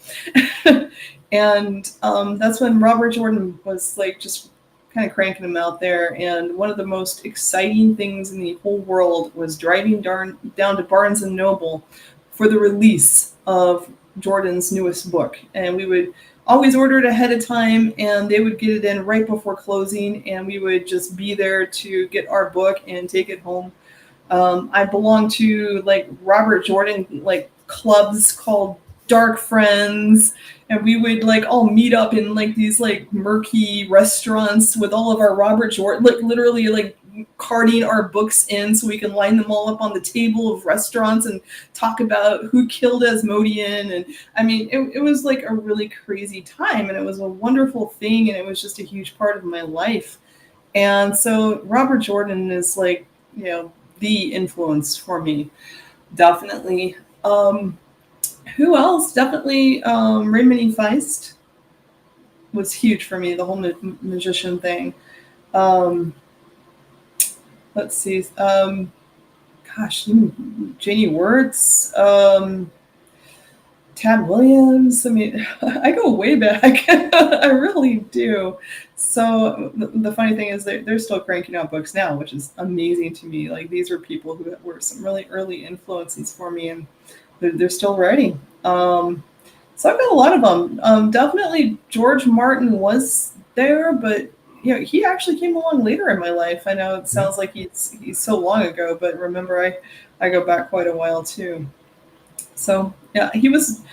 And that's when Robert Jordan was like just kind of cranking them out there. And one of the most exciting things in the whole world was driving down to Barnes and Noble for the release of Jordan's newest book. And we would always order it ahead of time, and they would get it in right before closing, and we would just be there to get our book and take it home. I belong to like Robert Jordan like clubs called Dark Friends, and we would like all meet up in like these like murky restaurants with all of our Robert Jordan, like literally like carting our books in so we can line them all up on the table of restaurants and talk about who killed Asmodean. And I mean, it was like a really crazy time, and it was a wonderful thing, and it was just a huge part of my life. And so Robert Jordan is like, the influence for me, definitely. Who else? Definitely Raymond E. Feist was huge for me, the whole magician thing. Um, let's see. Gosh, Janie Wirtz, Tad Williams. I mean, I go way back. I really do. So the funny thing is they're still cranking out books now, which is amazing to me. Like these are people who were some really early influences for me, and they're still writing. So I've got a lot of them. Definitely George Martin was there, but he actually came along later in my life. I know it sounds like he's so long ago, but remember I go back quite a while too. So yeah, he's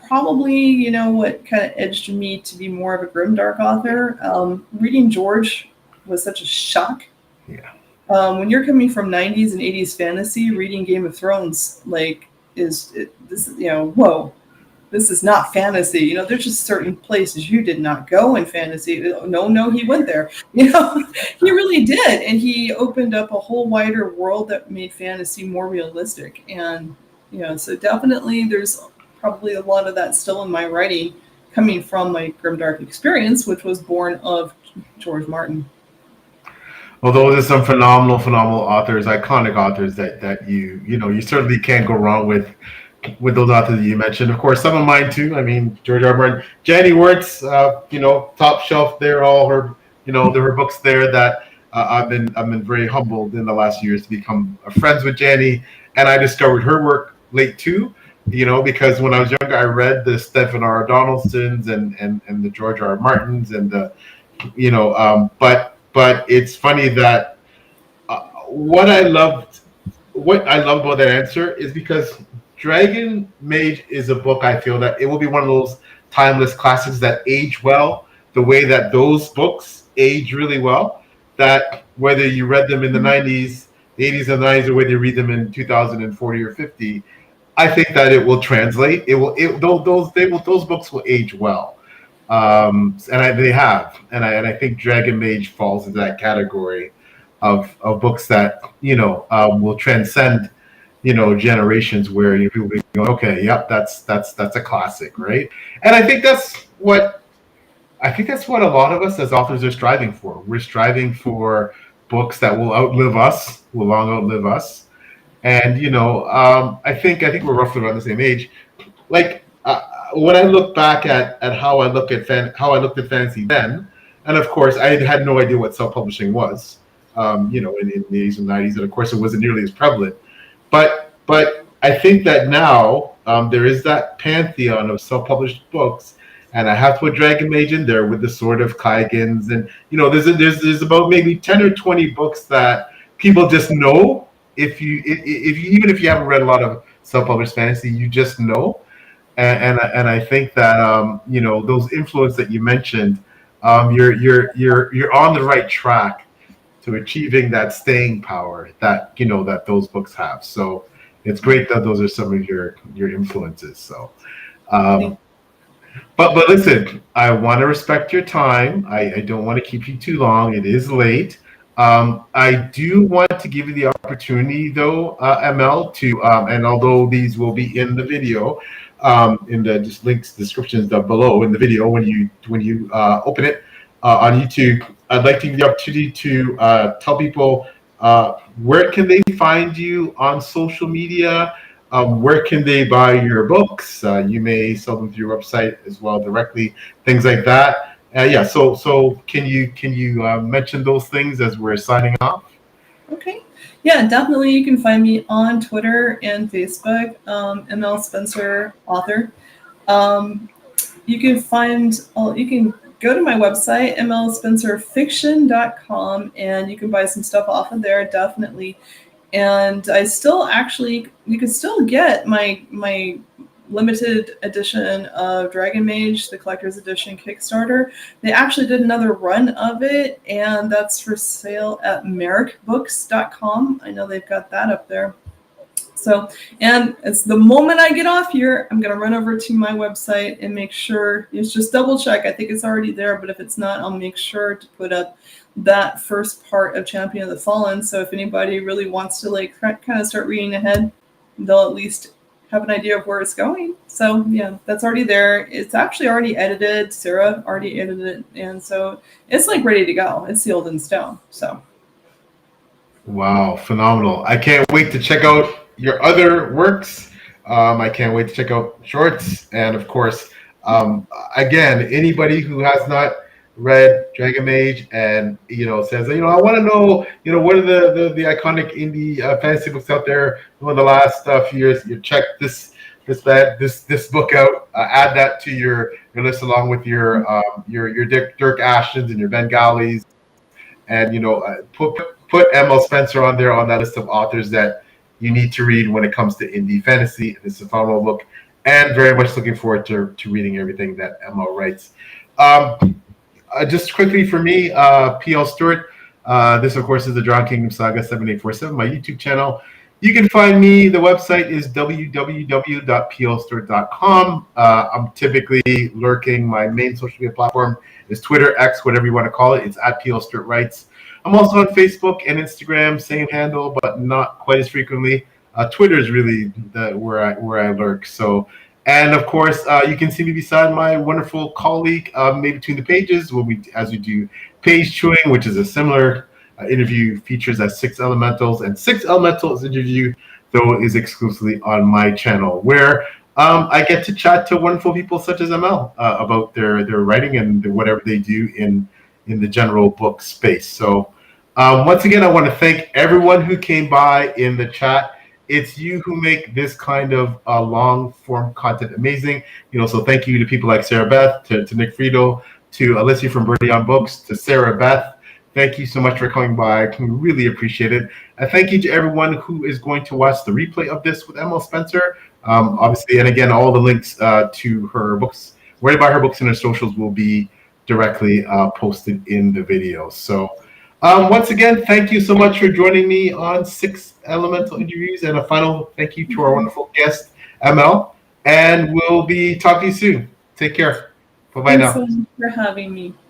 probably what kind of edged me to be more of a grimdark author. Reading George was such a shock. Yeah. When you're coming from '90s and '80s fantasy, reading Game of Thrones whoa, this is not fantasy. There's just certain places you did not go in fantasy. No, he went there. He really did, and he opened up a whole wider world that made fantasy more realistic. And so definitely there's probably a lot of that still in my writing coming from my grimdark experience, which was born of George Martin. Well, those are some phenomenal authors, iconic authors that you certainly can't go wrong with those authors that you mentioned. Of course, some of mine too. I mean, George R. R. Martin, Janie Wirtz, top shelf there. All her, there were books there that I've been very humbled in the last years to become friends with Janie, and I discovered her work late too. Because when I was younger, I read the Stephen R. Donaldsons and the George R. R. Martins and the, but it's funny that what I loved about that answer is because Dragon Mage is a book I feel that it will be one of those timeless classics that age well, the way that those books age really well. That whether you read them in the '90s, the '80s and '90s, or whether you read them in 2040 or 50, I think that it will translate. Those books will age well, they have, and I think Dragon Mage falls into that category of books that will transcend generations where people be going, okay, yep, that's a classic, right? And I think that's what a lot of us as authors are striving for. We're striving for books that will outlive us, will long outlive us. And I think we're roughly around the same age. Like when I look back at how I looked at fantasy then, and of course I had no idea what self-publishing was, in the '80s and '90s, and of course it wasn't nearly as prevalent. But I think that now there is that pantheon of self-published books, and I have to put Dragon Mage in there with the Sword of Kaigans, and there's about maybe 10 or 20 books that people just know. If you even if you haven't read a lot of self-published fantasy, you just know. and I think that those influence that you mentioned, you're on the right track to achieving that staying power that that those books have. So it's great that those are some of your influences. So. Um, Thank but listen, I want to respect your time. I don't want to keep you too long. It is late. I do want to give you the opportunity, though, ML, to and although these will be in the video, in the just links descriptions down below in the video when you open it on YouTube, I'd like to give you the opportunity to tell people where can they find you on social media. Where can they buy your books? You may sell them through your website as well directly, things like that. Yeah. So can you mention those things as we're signing off? Okay. Yeah, definitely. You can find me on Twitter and Facebook, ML Spencer author. Um, you can you can go to my website, mlspencerfiction.com, and you can buy some stuff off of there, definitely. And I still actually, you can still get my limited edition of Dragon Mage, the collector's edition Kickstarter. They actually did another run of it, and that's for sale at merrickbooks.com. I know they've got that up there. So, and it's the moment I get off here, I'm going to run over to my website and make sure, it's just double check. I think it's already there, but if it's not, I'll make sure to put up that first part of Champion of the Fallen. So if anybody really wants to like kind of start reading ahead, they'll at least have an idea of where it's going. So yeah, that's already there. It's actually already edited. Sarah already edited it. And so it's like ready to go. It's sealed in stone. So. Wow, phenomenal. I can't wait to check out your other works. I can't wait to check out shorts. And of course, again, anybody who has not read Dragon Mage and says, I want to know, what are the iconic indie fantasy books out there in the last few years. You check this book out. Add that to your list along with your Dirk Ashtons and your Bengalis, and put M.L. Spencer on there on that list of authors that you need to read when it comes to indie fantasy. It's a phenomenal book, and very much looking forward to reading everything that M.L. writes. Just quickly for me, P.L. Stewart. This, of course, is the Dragon Kingdom Saga 7847, my YouTube channel. You can find me. The website is www.plstewart.com. I'm typically lurking. My main social media platform is Twitter, X, whatever you want to call it. It's at PL Stewart Writes. I'm also on Facebook and Instagram, same handle, but not quite as frequently. Twitter is really where I lurk. So, and of course, you can see me beside my wonderful colleague, Maybe Between the Pages, as we do page chewing, which is a similar interview, features as Six Elementals, and Six Elementals interview, though, is exclusively on my channel, where I get to chat to wonderful people such as ML about their writing and whatever they do in the general book space. So once again, I want to thank everyone who came by in the chat. It's you who make this kind of long form content amazing. So thank you to people like Sarah Beth, to Nick Friedel, to Alicia from Birdie on Books, to Sarah Beth. Thank you so much for coming by. I really appreciate it. And thank you to everyone who is going to watch the replay of this with M.L. Spencer. Obviously, and again, all the links to her books, where to buy her books and her socials will be directly posted in the video. So once again, thank you so much for joining me on Six Elemental Interviews, and a final thank you to our wonderful guest, ML. And we'll be talking to you soon. Take care. Bye-bye now. Thanks so much for having me.